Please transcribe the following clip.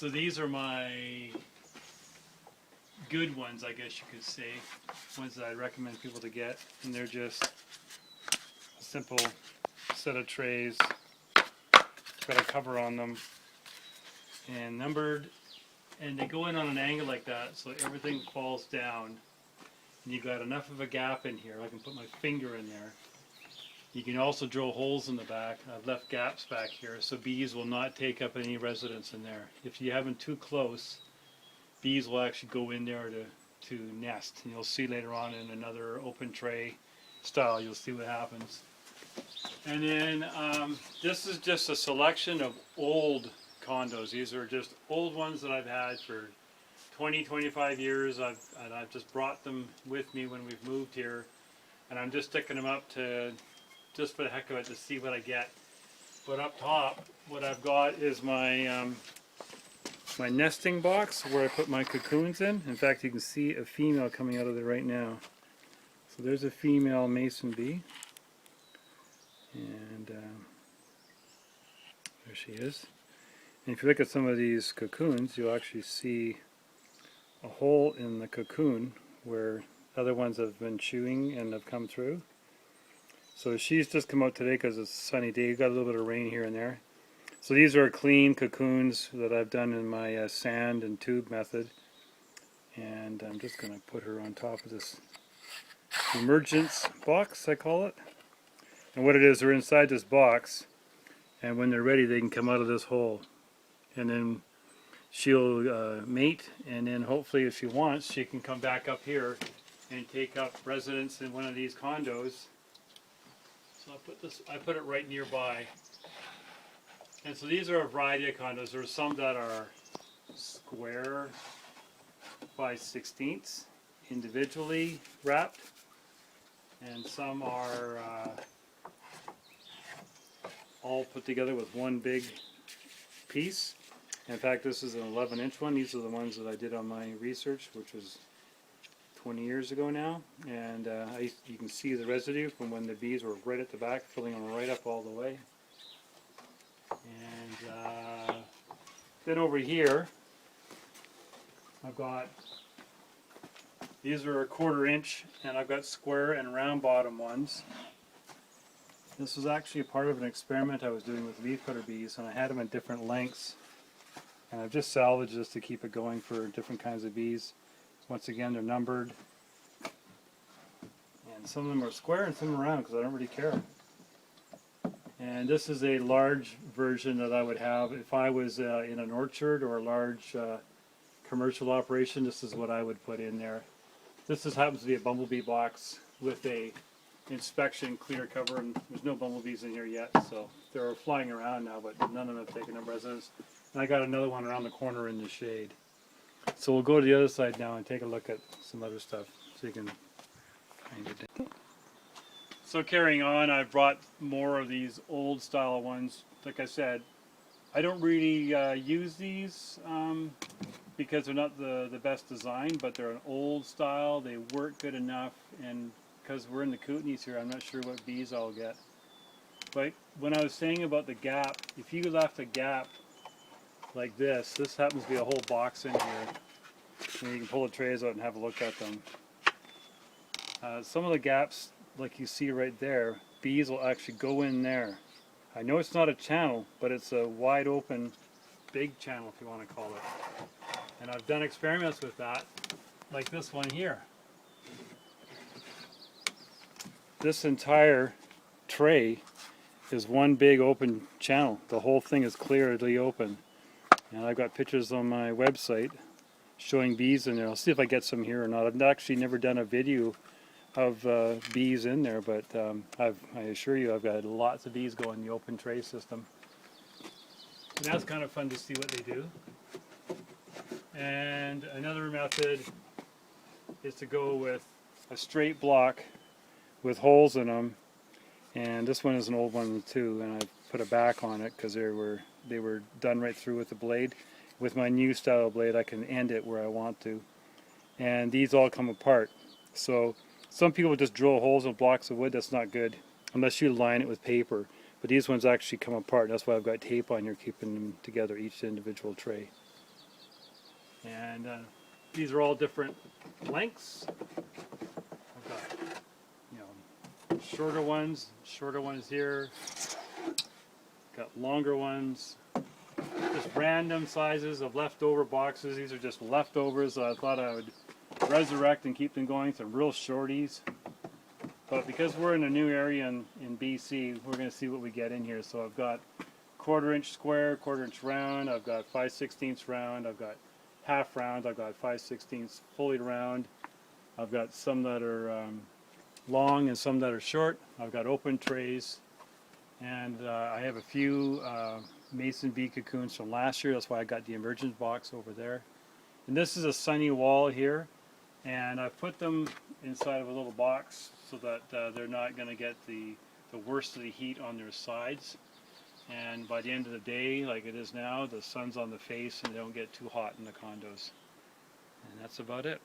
So these are my good ones, I guess you could say, ones that I recommend people to get, and they're just a simple set of trays, got a cover on them, and numbered, and they go in on an angle like that so everything falls down, and you got enough of a gap in here. I can put my finger in there. You can also drill holes in the back. I've left gaps back here so bees will not take up any residence in there. If you have them too close, bees will actually go in there to nest. And you'll see later on in another open tray style, you'll see what happens. And then this is just a selection of old condos. These are just old ones that I've had for 20-25 years. I've just brought them with me when we've moved here, and I'm just sticking them up to just for the heck of it to see what I get. But up top, what I've got is my my nesting box where I put my cocoons in. In fact, you can see a female coming out of there right now. So there's a female mason bee, and there she is. And if you look at some of these cocoons, you'll actually see a hole in the cocoon where other ones have been chewing and have come through. So she's just come out today because it's a sunny day. You've got a little bit of rain here and there. So these are clean cocoons that I've done in my sand and tube method. And I'm just going to put her on top of this emergence box, I call it. And what it is, they're inside this box, and when they're ready they can come out of this hole. And then she'll mate, and then hopefully if she wants she can come back up here and take up residence in one of these condos. So I put it right nearby. And so these are a variety of condos. There's some that are square by 16ths individually wrapped, and some are all put together with one big piece. In fact, this is an 11-inch one. These are the ones that I did on my research, which was 20 years ago now, and you can see the residue from when the bees were right at the back, filling them right up all the way. And then over here I've got, these are a 1/4 inch, and I've got square and round bottom ones. This was actually a part of an experiment I was doing with leafcutter bees, and I had them in different lengths, and I've just salvaged this to keep it going for different kinds of bees. Once again, they're numbered, and some of them are square and some are round because I don't really care. And this is a large version that I would have if I was in an orchard or a large commercial operation. This is what I would put in there. This just happens to be a bumblebee box with a inspection clear cover, and there's no bumblebees in here yet, so they're flying around now, but none of them have taken up residence. And I got another one around the corner in the shade. So we'll go to the other side now and take a look at some other stuff so you can find it. So carrying on, I've brought more of these old style ones. Like I said, I don't really use these because they're not the best design, but they're an old style. They work good enough, and because we're in the Kootenays here, I'm not sure what bees I'll get. But when I was saying about the gap, if you left a gap like this happens to be a whole box in here, and you can pull the trays out and have a look at them. Some of the gaps, like you see right there, bees will actually go in there. I know it's not a channel, but it's a wide open, big channel if you want to call it. And I've done experiments with that, like this one here. This entire tray is one big open channel. The whole thing is clearly open. And I've got pictures on my website showing bees in there. I'll see if I get some here or not. I've actually never done a video of bees in there, but I assure you I've got lots of bees going in the open tray system. And that's kind of fun to see what they do. And another method is to go with a straight block with holes in them. And this one is an old one too, and I put a back on it because they were done right through with the blade. With my new style blade, I can end it where I want to. And these all come apart. So some people just drill holes in blocks of wood. That's not good unless you line it with paper. But these ones actually come apart. That's why I've got tape on here keeping them together, each individual tray. And these are all different lengths. I've got, shorter ones here. Got longer ones. Just random sizes of leftover boxes. These are just leftovers that I thought I would resurrect and keep them going. Some real shorties. But because we're in a new area in BC, we're going to see what we get in here. So I've got 1/4 inch square, 1/4 inch round. I've got 5/16 round. I've got half round. I've got 5/16 fully round. I've got some that are long and some that are short. I've got open trays. And I have a few mason bee cocoons from last year. That's why I got the emergence box over there. And this is a sunny wall here. And I've put them inside of a little box so that they're not going to get the worst of the heat on their sides. And by the end of the day, like it is now, the sun's on the face and they don't get too hot in the condos. And that's about it.